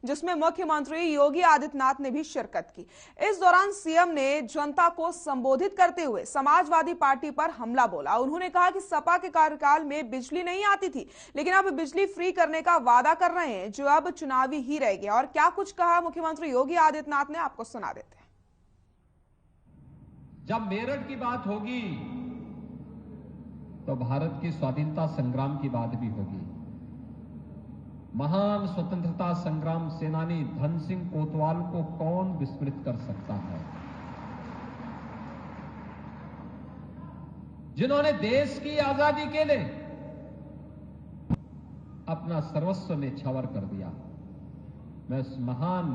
जिसमें मुख्यमंत्री योगी आदित्यनाथ ने भी शिरकत की। इस दौरान सीएम ने जनता को संबोधित करते हुए समाजवादी पार्टी पर हमला बोला। उन्होंने कहा कि सपा के कार्यकाल में बिजली नहीं आती थी, लेकिन अब बिजली फ्री करने का वादा कर रहे हैं, जो अब चुनावी ही रह गया। और क्या कुछ कहा मुख्यमंत्री योगी आदित्यनाथ ने, आपको सुना देते हैं। जब मेरठ की बात होगी तो भारत की स्वाधीनता संग्राम की बात भी होगी। महान स्वतंत्रता संग्राम सेनानी धन सिंह कोतवाल को कौन विस्मृत कर सकता है, जिन्होंने देश की आजादी के लिए अपना सर्वस्व न्यौछावर कर दिया। मैं उस महान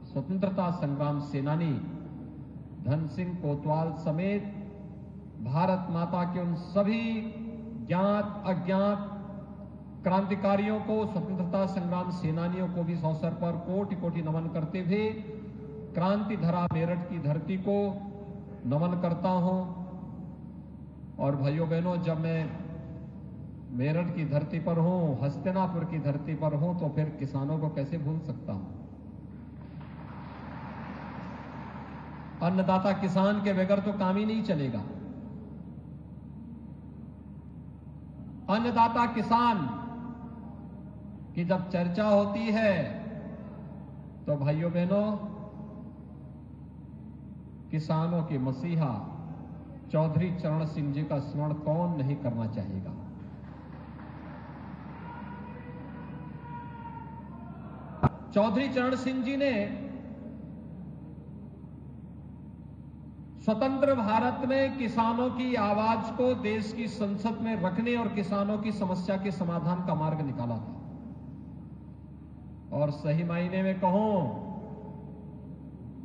स्वतंत्रता संग्राम सेनानी धन सिंह कोतवाल समेत भारत माता के उन सभी ज्ञात अज्ञात क्रांतिकारियों को, स्वतंत्रता संग्राम सेनानियों को भी इस अवसर पर कोटि कोटि नमन करते हुए क्रांति धरा मेरठ की धरती को नमन करता हूं। और भाइयों बहनों, जब मैं मेरठ की धरती पर हूं, हस्तिनापुर की धरती पर हूं, तो फिर किसानों को कैसे भूल सकता हूं। अन्नदाता किसान के बगैर तो काम ही नहीं चलेगा। अन्नदाता किसान की जब चर्चा होती है तो भाइयों बहनों, किसानों के मसीहा चौधरी चरण सिंह जी का स्मरण कौन नहीं करना चाहेगा। चौधरी चरण सिंह जी ने स्वतंत्र भारत में किसानों की आवाज को देश की संसद में रखने और किसानों की समस्या के समाधान का मार्ग निकाला था। और सही मायने में कहूं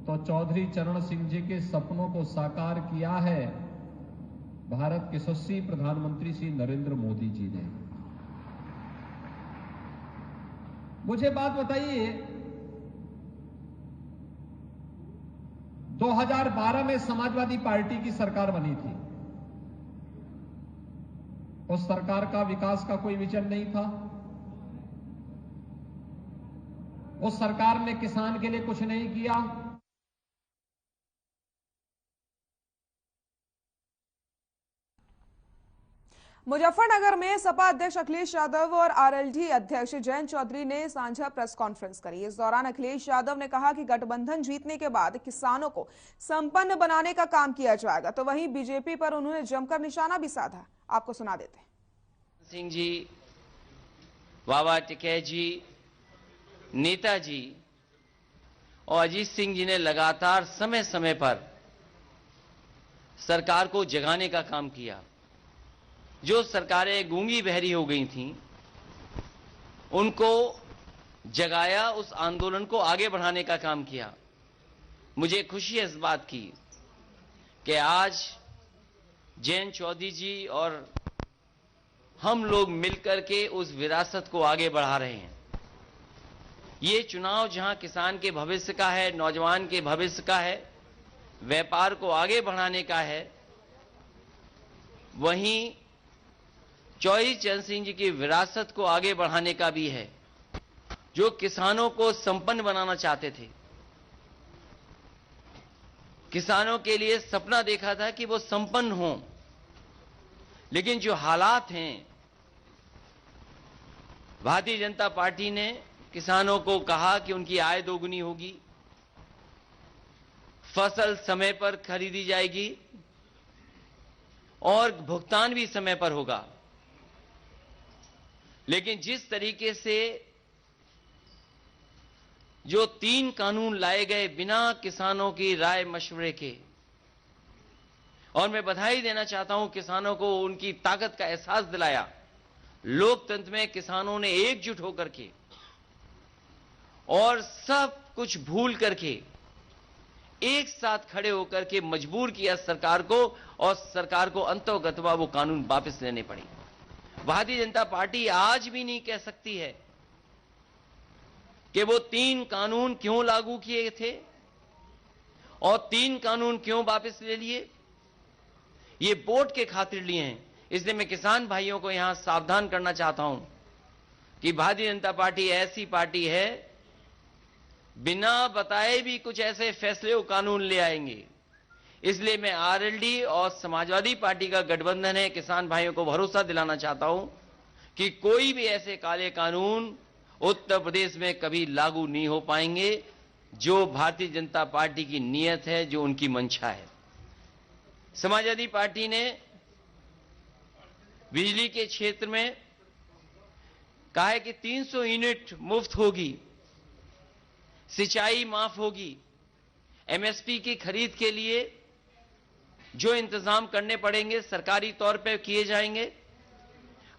तो चौधरी चरण सिंह जी के सपनों को साकार किया है भारत के यशस्वी प्रधानमंत्री श्री नरेंद्र मोदी जी ने। मुझे बात बताइए, 2012 में समाजवादी पार्टी की सरकार बनी थी। उस सरकार का विकास का कोई विजन नहीं था। उस सरकार ने किसान के लिए कुछ नहीं किया। मुजफ्फरनगर में सपा अध्यक्ष अखिलेश यादव और आरएलडी अध्यक्ष जयंत चौधरी ने साझा प्रेस कॉन्फ्रेंस करी। इस दौरान अखिलेश यादव ने कहा कि गठबंधन जीतने के बाद किसानों को संपन्न बनाने का काम किया जाएगा, तो वहीं बीजेपी पर उन्होंने जमकर निशाना भी साधा। आपको सुना देते हैं। सिंह जी, बाबा टिकैत जी, नेताजी और अजीत सिंह जी ने लगातार समय समय पर सरकार को जगाने का काम किया। जो सरकारें गूंगी बहरी हो गई थीं, उनको जगाया, उस आंदोलन को आगे बढ़ाने का काम किया। मुझे खुशी है इस बात की कि आज जयंत चौधरी जी और हम लोग मिलकर के उस विरासत को आगे बढ़ा रहे हैं। ये चुनाव जहां किसान के भविष्य का है, नौजवान के भविष्य का है, व्यापार को आगे बढ़ाने का है, वहीं चौधरी चरण सिंह जी की विरासत को आगे बढ़ाने का भी है, जो किसानों को संपन्न बनाना चाहते थे। किसानों के लिए सपना देखा था कि वो संपन्न हों, लेकिन जो हालात हैं, भारतीय जनता पार्टी ने किसानों को कहा कि उनकी आय दोगुनी होगी, फसल समय पर खरीदी जाएगी और भुगतान भी समय पर होगा। लेकिन जिस तरीके से जो 3 कानून लाए गए बिना किसानों की राय मशवरे के, और मैं बधाई देना चाहता हूं किसानों को, उनकी ताकत का एहसास दिलाया। लोकतंत्र में किसानों ने एकजुट होकर के और सब कुछ भूल करके एक साथ खड़े होकर के मजबूर किया सरकार को, और सरकार को अंतोगत्वा वो कानून वापस लेने पड़ी। भारतीय जनता पार्टी आज भी नहीं कह सकती है कि वो 3 कानून क्यों लागू किए थे और 3 कानून क्यों वापस ले लिए। ये वोट के खातिर लिए हैं। इसलिए मैं किसान भाइयों को यहां सावधान करना चाहता हूं कि भारतीय जनता पार्टी ऐसी पार्टी है बिना बताए भी कुछ ऐसे फैसले और कानून ले आएंगे। इसलिए मैं आरएलडी और समाजवादी पार्टी का गठबंधन है, किसान भाइयों को भरोसा दिलाना चाहता हूं कि कोई भी ऐसे काले कानून उत्तर प्रदेश में कभी लागू नहीं हो पाएंगे। जो भारतीय जनता पार्टी की नीयत है, जो उनकी मंशा है। समाजवादी पार्टी ने बिजली के क्षेत्र में कहा है कि 300 यूनिट मुफ्त होगी, सिंचाई माफ होगी, एमएसपी की खरीद के लिए जो इंतजाम करने पड़ेंगे सरकारी तौर पर किए जाएंगे।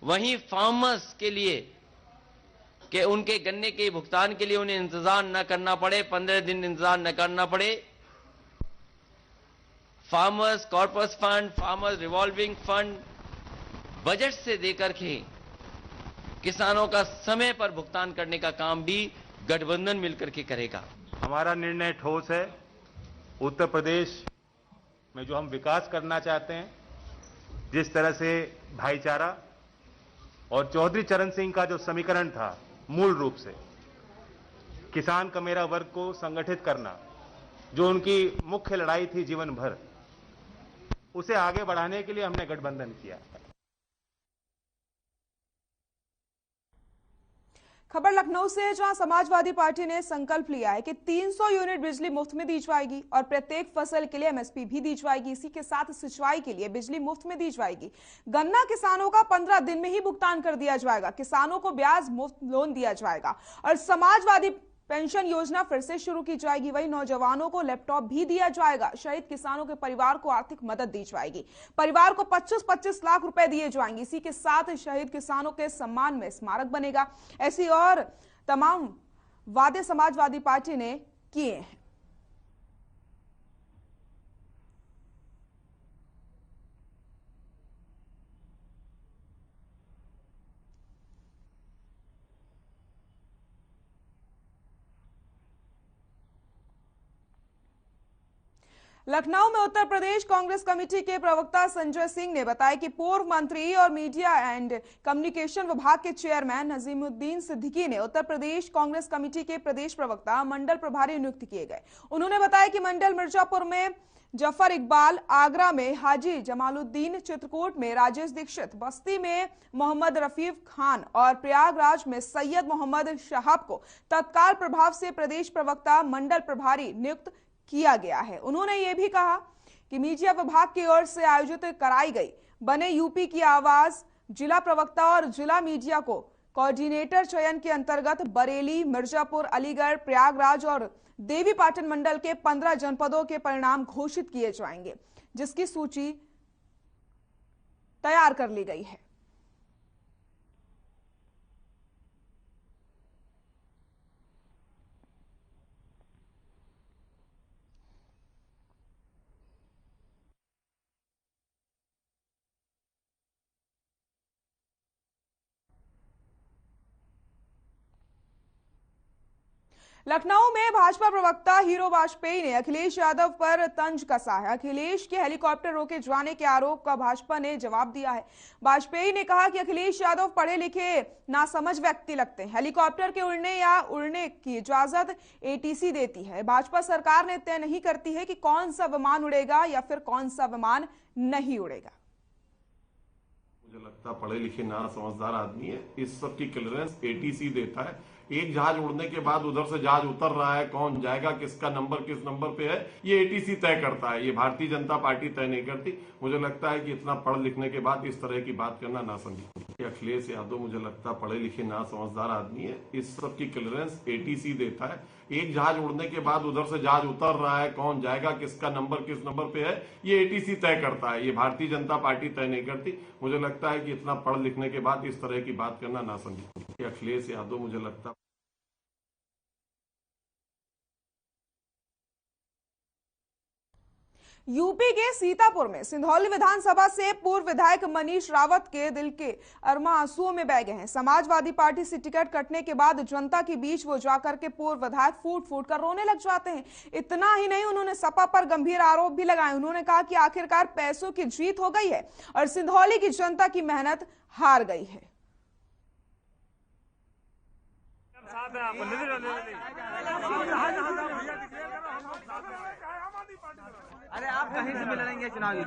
वहीं फार्मर्स के लिए कि उनके गन्ने के भुगतान के लिए उन्हें इंतजार न करना पड़े, 15 दिन इंतजार न करना पड़े। Farmers corpus fund, farmers revolving fund budget से देकर के किसानों का समय पर भुगतान करने का काम भी गठबंधन मिलकर के करेगा। हमारा निर्णय ठोस है। उत्तर प्रदेश में जो हम विकास करना चाहते हैं, जिस तरह से भाईचारा और चौधरी चरण सिंह का जो समीकरण था, मूल रूप से किसान का मेरा वर्ग को संगठित करना, जो उनकी मुख्य लड़ाई थी जीवन भर, उसे आगे बढ़ाने के लिए हमने गठबंधन किया। खबर लखनऊ से है, जहां समाजवादी पार्टी ने संकल्प लिया है कि 300 यूनिट बिजली मुफ्त में दी जाएगी और प्रत्येक फसल के लिए एमएसपी भी दी जाएगी। इसी के साथ सिंचाई के लिए बिजली मुफ्त में दी जाएगी। गन्ना किसानों का 15 दिन में ही भुगतान कर दिया जाएगा। किसानों को ब्याज मुफ्त लोन दिया जाएगा और समाजवादी पेंशन योजना फिर से शुरू की जाएगी। वहीं नौजवानों को लैपटॉप भी दिया जाएगा। शहीद किसानों के परिवार को आर्थिक मदद दी जाएगी। परिवार को 25-25 लाख रुपए दिए जाएंगे। इसी के साथ शहीद किसानों के सम्मान में स्मारक बनेगा। ऐसी और तमाम वादे समाजवादी पार्टी ने किए हैं। लखनऊ में उत्तर प्रदेश कांग्रेस कमेटी के प्रवक्ता संजय सिंह ने बताया कि पूर्व मंत्री और मीडिया एंड कम्युनिकेशन विभाग के चेयरमैन नजीमुद्दीन सिद्दीकी ने उत्तर प्रदेश कांग्रेस कमेटी के प्रदेश प्रवक्ता मंडल प्रभारी नियुक्त किए गए। उन्होंने बताया कि मंडल मिर्जापुर में जफर इकबाल, आगरा में हाजी जमालुद्दीन, चित्रकूट में राजेश दीक्षित, बस्ती में मोहम्मद रफीक खान और प्रयागराज में सैयद मोहम्मद शहाब को तत्काल प्रभाव से प्रदेश प्रवक्ता मंडल प्रभारी नियुक्त किया गया है। उन्होंने ये भी कहा कि मीडिया विभाग की ओर से आयोजित कराई गई बने यूपी की आवाज जिला प्रवक्ता और जिला मीडिया को कोऑर्डिनेटर चयन के अंतर्गत बरेली, मिर्जापुर, अलीगढ़, प्रयागराज और देवी पाटन मंडल के 15 जनपदों के परिणाम घोषित किए जाएंगे, जिसकी सूची तैयार कर ली गई है। लखनऊ में भाजपा प्रवक्ता हीरो वाजपेयी ने अखिलेश यादव पर तंज कसा है। अखिलेश के हेलीकॉप्टर रोके जाने के आरोप का भाजपा ने जवाब दिया है। वाजपेयी ने कहा कि अखिलेश यादव पढ़े लिखे नासमझ व्यक्ति लगते हैं। हेलीकॉप्टर के उड़ने या उड़ने की इजाजत एटीसी देती है। भाजपा सरकार ने तय नहीं करती है कि कौन सा विमान उड़ेगा या फिर कौन सा विमान नहीं उड़ेगा। मुझे लगता है पढ़े लिखे ना समझदार आदमी है। इस सब की क्लियरेंस एटीसी देता है। एक जहाज उड़ने के बाद उधर से जहाज उतर रहा है, कौन जाएगा, किसका नंबर किस नंबर पे है, ये एटीसी तय करता है। ये भारतीय जनता पार्टी तय नहीं करती। मुझे लगता है कि इतना पढ़ लिखने के बाद इस तरह की बात करना ना समझी। अखिलेश यादव मुझे लगता है पढ़े लिखे ना समझदार आदमी है। इस सब की क्लियरेंस एटीसी देता है। एक जहाज उड़ने के बाद उधर से जहाज उतर रहा है, कौन जाएगा, किसका नंबर किस नंबर पे है, ये एटीसी तय करता है। ये भारतीय जनता पार्टी तय नहीं करती। मुझे लगता है कि इतना पढ़ लिखने के बाद इस तरह की बात करना ना समझी। अखिलेश यादव मुझे लगता है यूपी के सीतापुर में सिंधौली विधानसभा से पूर्व विधायक मनीष रावत के दिल के अरमा आंसुओं में बह गए हैं। समाजवादी पार्टी से टिकट कटने के बाद जनता के बीच वो जाकर के पूर्व विधायक फूट फूट कर रोने लग जाते हैं। इतना ही नहीं, उन्होंने सपा पर गंभीर आरोप भी लगाए। उन्होंने कहा कि आखिरकार पैसों की जीत हो गई है और सिंधौली की जनता की मेहनत हार गई है। अरे आप कहीं से भी लड़ेंगे चुनावी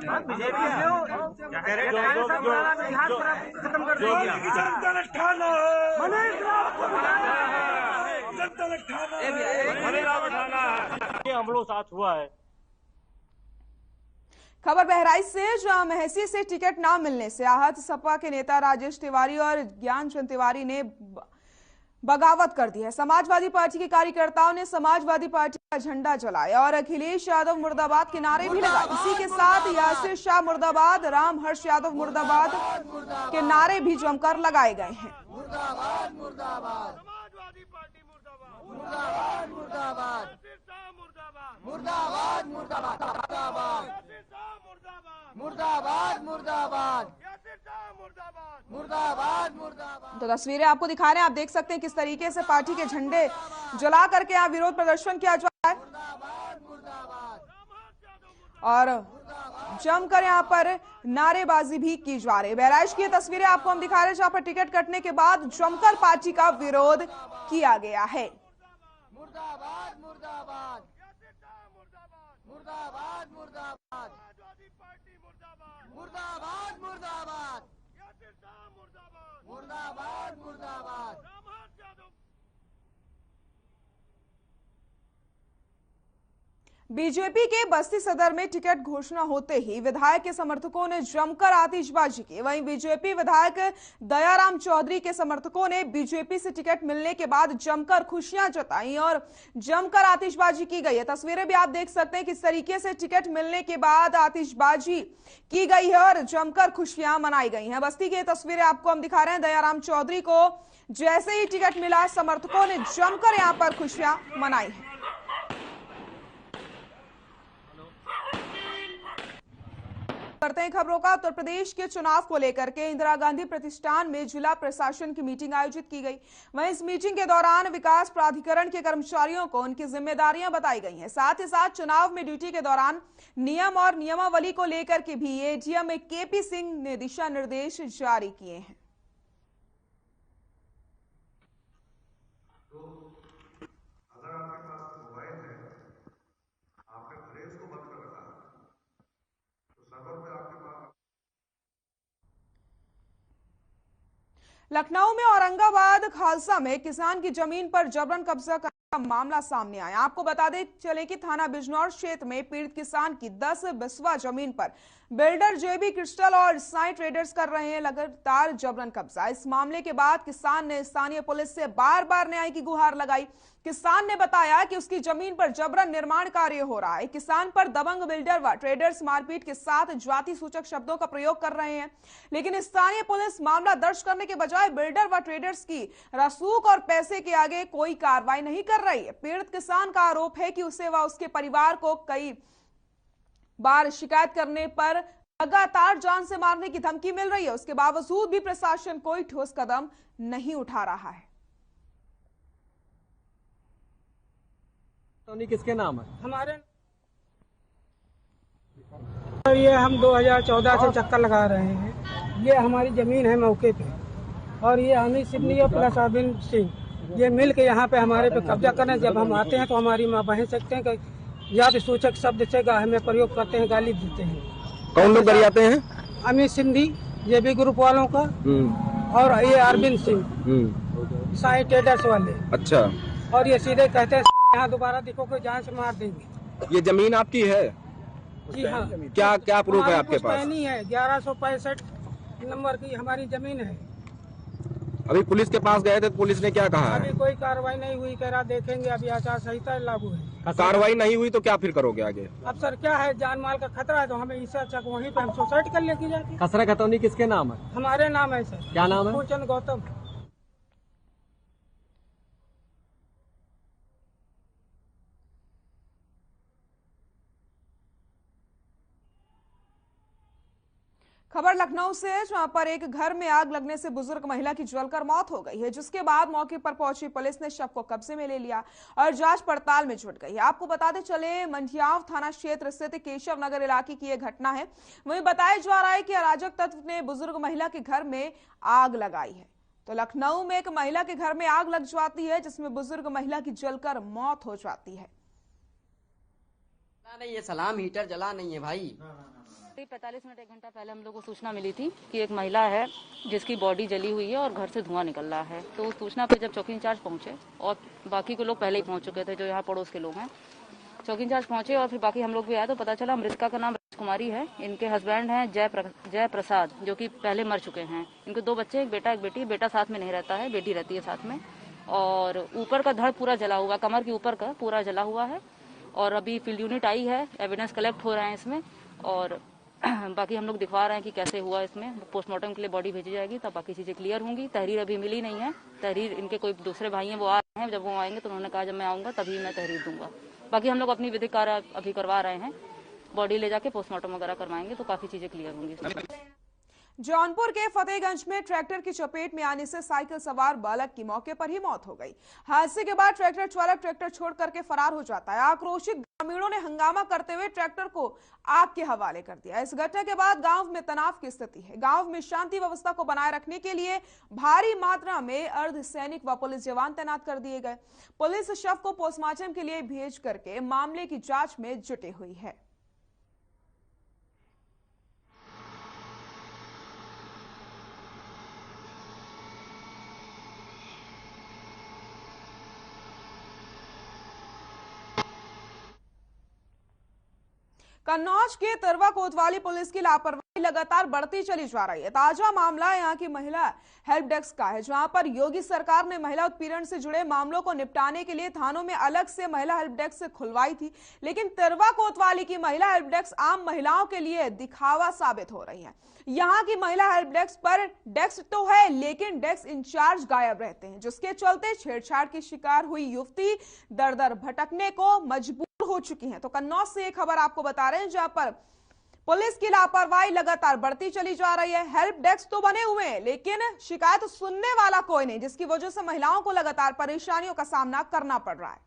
हम लोग साथ हुआ है। खबर बहराइच से, जहां महसी से टिकट न मिलने से आहत सपा के नेता राजेश तिवारी और ज्ञानचंद तिवारी ने बगावत कर दी है। समाजवादी पार्टी के कार्यकर्ताओं ने समाजवादी पार्टी का झंडा जलाया और अखिलेश यादव मुर्दाबाद के नारे भी लगाए। इसी के साथ यासिर शाह मुर्दाबाद, राम हर्ष यादव मुर्दाबाद के नारे भी जमकर लगाए गए हैं। मुर्दाबाद मुर्दाबाद, समाजवादी पार्टी मुर्दाबाद, मुर्दाबाद मुर्दाबाद, मुर्दाबाद मुर्दाबाद, मुर्दाबाद मुर्दाबाद, मुर्दाबाद मुर्दाबाद। तो तस्वीरें आपको दिखा रहे हैं, आप देख सकते हैं किस तरीके से पार्टी के झंडे जला करके यहाँ विरोध प्रदर्शन किया जा रहा है और जमकर यहाँ पर नारेबाजी भी की जा रही है। बहराइच की तस्वीरें आपको हम दिखा रहे हैं, जहाँ पर टिकट कटने के बाद जमकर पार्टी का विरोध किया गया है। मुर्दाबाद मुर्दाबाद, मुर्दाबाद मुर्दाबाद, मुर्दाबाद मुर्दाबाद, मुर्दाबाद मुर्दाबाद। बीजेपी के बस्ती सदर में टिकट घोषणा होते ही विधायक के समर्थकों ने जमकर आतिशबाजी की। वहीं बीजेपी विधायक दयाराम चौधरी के समर्थकों ने बीजेपी से टिकट मिलने के बाद जमकर खुशियां जताई और जमकर आतिशबाजी की गई है। तस्वीरें भी आप देख सकते हैं किस तरीके से टिकट मिलने के बाद आतिशबाजी की गई है और जमकर खुशियां मनाई गई हैं। बस्ती की तस्वीरें आपको हम दिखा रहे हैं। दयाराम चौधरी को जैसे ही टिकट मिला, समर्थकों ने जमकर यहां पर खुशियां मनाई है। करते हैं खबरों का। उत्तर प्रदेश के चुनाव को लेकर के इंदिरा गांधी प्रतिष्ठान में जिला प्रशासन की मीटिंग आयोजित की गई। वहीं इस मीटिंग के दौरान विकास प्राधिकरण के कर्मचारियों को उनकी जिम्मेदारियां बताई गई हैं। साथ ही साथ चुनाव में ड्यूटी के दौरान नियम और नियमावली को लेकर के भी एडीएम केपी सिंह ने दिशा निर्देश जारी किए हैं। लखनऊ में औरंगाबाद खालसा में किसान की जमीन पर जबरन कब्जा का मामला सामने आया। आपको बता दें चले कि थाना बिजनौर क्षेत्र में पीड़ित किसान की 10 बिस्वा जमीन पर बिल्डर जेबी क्रिस्टल और साई ट्रेडर्स कर रहे हैं लगातार जबरन कब्जा। इस मामले के बाद किसान ने स्थानीय पुलिस से बार बार न्याय की गुहार लगाई। किसान ने बताया कि उसकी जमीन पर जबरन निर्माण कार्य हो रहा है। किसान पर दबंग बिल्डर व ट्रेडर्स मारपीट के साथ जाति सूचक शब्दों का प्रयोग कर रहे हैं, लेकिन स्थानीय पुलिस मामला दर्ज करने के बजाय बिल्डर व ट्रेडर्स की रसूख और पैसे के आगे कोई कार्रवाई नहीं कर रही है। पीड़ित किसान का आरोप है कि उसे व उसके परिवार को कई बार शिकायत करने पर लगातार जान से मारने की धमकी मिल रही है। उसके बावजूद भी प्रशासन कोई ठोस कदम नहीं उठा रहा है। किसके नाम है? हमारे ये हम 2014 से चक्कर लगा रहे हैं। ये हमारी जमीन है मौके पे और ये हमीद सिबनी और प्लस अरविंद सिंह ये मिल के यहाँ पे हमारे पे कब्जा करने। जब हम आते हैं तो हमारी माँ बहन सकते हैं कि जाति सूचक शब्द से हमें प्रयोग करते हैं, गाली देते हैं। कौन लोग गाली आते हैं? अमित सिंधी जेबी ग्रुप वालों का और ये अरविंद सिंह साई ट्रेडर्स वाले। अच्छा। और ये सीधे कहते हैं यहाँ दोबारा देखो कोई जान से मार देंगे। ये जमीन आपकी है? जी हाँ। क्या क्या प्रूफ है आपके पास? नहीं है, 1165 नंबर की हमारी जमीन है। अभी पुलिस के पास गए थे तो पुलिस ने क्या कहा है? अभी कोई कार्रवाई नहीं हुई, कह रहा देखेंगे, अभी आचार संहिता लागू है। कार्रवाई नहीं हुई तो क्या फिर करोगे आगे? अब सर क्या है, जान माल का खतरा है तो हमें इससे अच्छा वहीं पे हम सुसाइड कर लेके जाते। खसरा खतौनी किसके नाम है? हमारे नाम है सर। क्या नाम है? फूलचंद गौतम। खबर लखनऊ से है, जहां पर एक घर में आग लगने से बुजुर्ग महिला की जलकर मौत हो गई है, जिसके बाद मौके पर पहुंची पुलिस ने शव को कब्जे में ले लिया और जांच पड़ताल में जुट गई है। आपको बताते चले मंझियाव थाना क्षेत्र स्थित केशव नगर इलाके की यह घटना है। वहीं बताया जा रहा है कि अराजक तत्व ने बुजुर्ग महिला के घर में आग लगाई है। तो लखनऊ में एक महिला के घर में आग लग जाती है, जिसमें बुजुर्ग महिला की जलकर मौत हो जाती है। नहीं, ये सलाम हीटर जला नहीं है भाई। 45 मिनट 1 घंटा पहले हम लोग को सूचना मिली थी कि एक महिला है जिसकी बॉडी जली हुई है और घर से धुआं निकल रहा है। तो उस सूचना पे जब चौकी इंचार्ज पहुंचे और बाकी के लोग पहले ही पहुंच चुके थे जो यहाँ पड़ोस के लोग हैं, चौकी इंचार्ज पहुंचे और फिर बाकी हम लोग भी आए तो पता चला मृतका का नाम राजकुमारी है। इनके हस्बैंड हैं जय प्रसाद जो कि पहले मर चुके हैं। इनको 2 बच्चे, एक बेटा एक बेटी। बेटा साथ में नहीं रहता है, बेटी रहती है साथ में। और ऊपर का धड़ पूरा जला हुआ, कमर के ऊपर का पूरा जला हुआ है। और अभी फील्ड यूनिट आई है, एविडेंस कलेक्ट हो रहे हैं इसमें और बाकी हम लोग दिखवा रहे हैं कि कैसे हुआ। इसमें पोस्टमार्टम के लिए बॉडी भेजी जाएगी तब बाकी चीजें क्लियर होंगी। तहरीर अभी मिली नहीं है। तहरीर इनके कोई दूसरे भाई हैं, वो आ रहे हैं। जब वो आएंगे तो उन्होंने कहा जब मैं आऊंगा तभी मैं तहरीर दूंगा। बाकी हम लोग अपनी विधिक कार्य अभी करवा रहे हैं, बॉडी ले जाके पोस्टमार्टम वगैरह करवाएंगे तो काफी चीजें क्लियर होंगी। जौनपुर के फतेहगंज में ट्रैक्टर की चपेट में आने से साइकिल सवार बालक की मौके पर ही मौत हो गई। हादसे के बाद ट्रैक्टर चालक ट्रैक्टर छोड़ करके फरार हो जाता है। आक्रोशित ग्रामीणों ने हंगामा करते हुए ट्रैक्टर को आग के हवाले कर दिया। इस घटना के बाद गांव में तनाव की स्थिति है। गांव में शांति व्यवस्था को बनाए रखने के लिए भारी मात्रा में अर्धसैनिक व पुलिस जवान तैनात कर दिए गए। पुलिस शव को पोस्टमार्टम के लिए भेज करके मामले की जांच में जुटी हुई है। कन्नौज के तिरवा कोतवाली पुलिस की लापरवाही लगातार बढ़ती चली जा रही है। ताजा मामला यहां की महिला हेल्प डेस्क का है, जहां पर योगी सरकार ने महिला उत्पीड़न से जुड़े मामलों को निपटाने के लिए थानों में अलग से महिला हेल्प डेस्क खुलवाई थी। लेकिन तिरवा कोतवाली की महिला हेल्प डेस्क आम महिलाओं के लिए दिखावा साबित हो रही है। यहाँ की महिला हेल्प डेस्क पर डेस्क तो है लेकिन डेस्क इंचार्ज गायब रहते हैं, जिसके चलते छेड़छाड़ की शिकार हुई युवती दर दर भटकने को मजबूर हो चुकी हैं। तो कन्नौज से एक खबर आपको बता रहे हैं जहां पर पुलिस की लापरवाही लगातार बढ़ती चली जा रही है। हेल्प डेस्क तो बने हुए हैं लेकिन शिकायत सुनने वाला कोई नहीं, जिसकी वजह से महिलाओं को लगातार परेशानियों का सामना करना पड़ रहा है।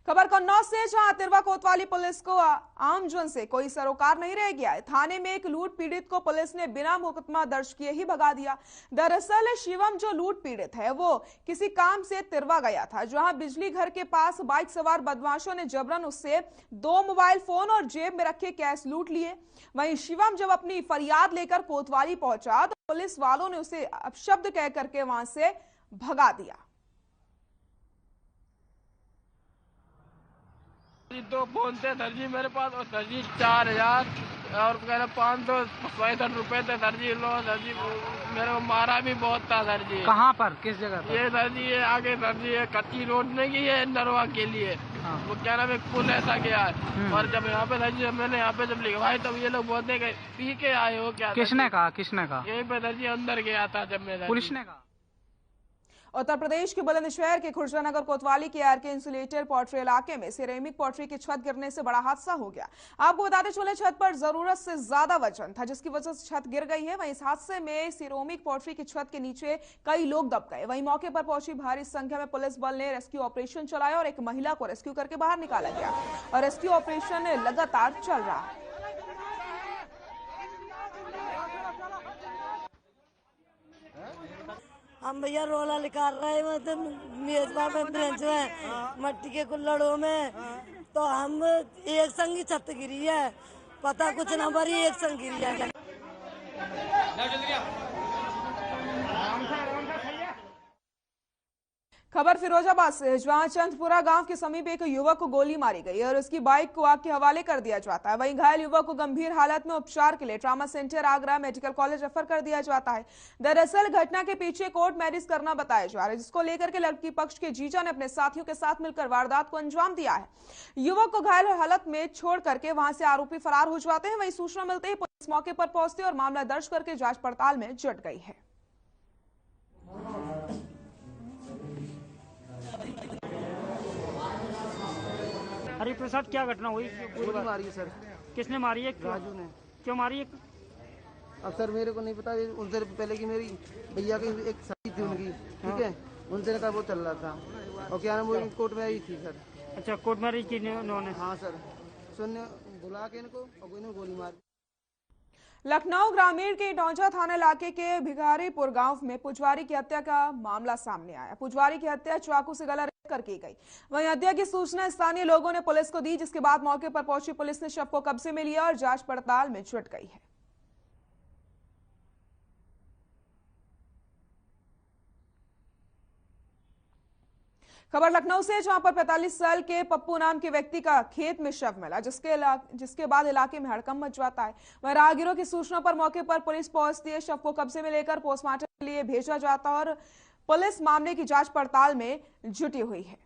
खबर कन्नौज से, जहां तिरवा कोतवाली पुलिस को आमजन से कोई सरोकार नहीं रह गया है। थाने में एक लूट पीड़ित को पुलिस ने बिना मुकदमा दर्ज किए ही भगा दिया। दरअसल शिवम जो लूट पीड़ित है वो किसी काम से तिरवा गया था, जहां बिजली घर के पास बाइक सवार बदमाशों ने जबरन उससे 2 मोबाइल फोन और जेब में रखे कैश लूट लिए। वहीं शिवम जब अपनी फरियाद लेकर कोतवाली पहुंचा तो पुलिस वालों ने उसे अपशब्द कह करके वहां से भगा दिया। तो फोन थे सर जी मेरे पास और सर जी 4000 और कह रहे 565 रुपए थे सर जी। लो सर जी मेरे को मारा भी बहुत था सर जी। कहाँ पर, किस जगह पर? ये सर जी ये आगे सर जी ये कच्ची रोड नहीं की है नरवा के लिए। हाँ। वो क्या नाम एक पुल ऐसा गया है और जब यहाँ पे सर जी मैंने यहाँ पे जब लिखवाई तब ये लोग बोलते पी के आए हो क्या? किसने कहा? यही पे सर जी अंदर गया था जब मैं पुलिस ने कहा। उत्तर प्रदेश के बुलंदशहर के खुर्जनगर कोतवाली के आरके इंसुलेटर पॉटरी इलाके में सिरेमिक पॉटरी की छत गिरने से बड़ा हादसा हो गया। आपको बताते चले छत पर जरूरत से ज्यादा वजन था, जिसकी वजह से छत गिर गई है। वहीं इस हादसे में सिरेमिक पॉटरी की छत के नीचे कई लोग दब गए। वहीं मौके पर पहुंची भारी संख्या में पुलिस बल ने रेस्क्यू ऑपरेशन चलाया और एक महिला को रेस्क्यू करके बाहर निकाला गया और रेस्क्यू ऑपरेशन लगातार चल रहा है। हम भैया रोला निकाल रहे हैं तो मेजबान में ब्रेंच में मट्टी के कुल्लड़ों में, तो हम एक संग छत गिरी है, पता कुछ ना भरी एक संग गिरी है। खबर फिरोजाबाद से, जहां चंदपुरा गांव के समीप एक युवक को गोली मारी गई और उसकी बाइक को आग के हवाले कर दिया जाता है। वहीं घायल युवक को गंभीर हालत में उपचार के लिए trauma centre Agra medical college refer कर दिया जाता है। दरअसल घटना के पीछे कोर्ट मैरिज करना बताया जा रहा है, जिसको लेकर के लड़की पक्ष के जीजा ने अपने साथियों के साथ मिलकर वारदात को अंजाम दिया है। युवक को घायल हालत में छोड़ करके वहां से आरोपी फरार हो जाते हैं। वहीं सूचना मिलते ही पुलिस मौके पर पहुंचती और मामला दर्ज करके जांच पड़ताल में जुट गई है। हरि प्रसाद, क्या घटना हुई? गोली मारी है सर। किसने मारी है? राजू ने। क्यों मारी है? अब सर मेरे को नहीं पता, उनसे पहले की मेरी भैया की एक शादी थी उनकी, ठीक है, उनसे का वो चल रहा था और क्या नाम वो कोर्ट में आई थी सर। अच्छा, कोर्ट मैरिज की उन्होंने? हाँ सर, सुनने बुला के इनको और इन्होंने गोली मार। लखनऊ ग्रामीण के इटौंजा थाना इलाके के भिखारीपुर गांव में पुजवारी की हत्या का मामला सामने आया। पुजवारी की हत्या चाकू से गला कर की गई। वहीं हत्या की सूचना स्थानीय लोगों ने पुलिस को दी, जिसके बाद मौके पर पहुंची पुलिस ने शव को कब्जे में लिया और जांच पड़ताल में जुट गई है। खबर लखनऊ से, जहां पर 45 साल के पप्पू नाम के व्यक्ति का खेत में शव मिला, जिसके बाद इलाके में हड़कंप मच जाता है। वहीं राहगीरों की सूचना पर मौके पर पुलिस पहुंचती है, शव को कब्जे में लेकर पोस्टमार्टम के लिए भेजा जाता है और पुलिस मामले की जांच पड़ताल में जुटी हुई है।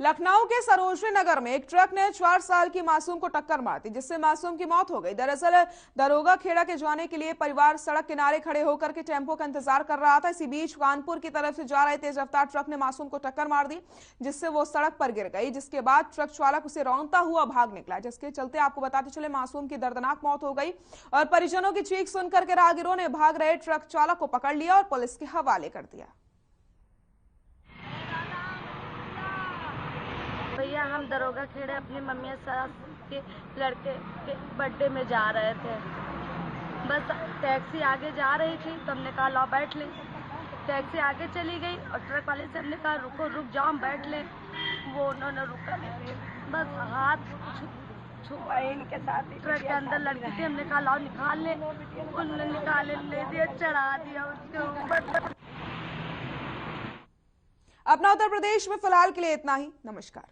लखनऊ के सरोजनी नगर में एक ट्रक ने 4 साल की मासूम को टक्कर मार दी, जिससे मासूम की मौत हो गई। दरअसल दरोगा खेड़ा के जाने के लिए परिवार सड़क किनारे खड़े होकर के टेम्पो का इंतजार कर रहा था। इसी बीच कानपुर की तरफ से जा रहे तेज रफ्तार ट्रक ने मासूम को टक्कर मार दी, जिससे वो सड़क पर गिर गई। जिसके बाद ट्रक चालक उसे रौंदता हुआ भाग निकला, जिसके चलते आपको बताते चले मासूम की दर्दनाक मौत हो गई और परिजनों की चीख सुनकर के राहगीरों ने भाग रहे ट्रक चालक को पकड़ लिया और पुलिस के हवाले कर दिया। भैया, हम दरोगा खेड़े अपनी मम्मी सास के लड़के के बर्थडे में जा रहे थे। बस टैक्सी आगे जा रही थी तो हमने कहा लो बैठ ले। टैक्सी आगे चली गई और ट्रक वाले से हमने कहा रुको, रुक जाओ, हम बैठ ले। वो उन्होंने रुका नहीं, बस हाथ छुपा इनके साथ। ट्रक के अंदर लड़की थी, हमने कहा लाओ निकाल ले। उन्होंने निकाले, ले दिया, चढ़ा दिया उसके ऊपर। अपना उत्तर प्रदेश में फिलहाल के लिए इतना ही। नमस्कार।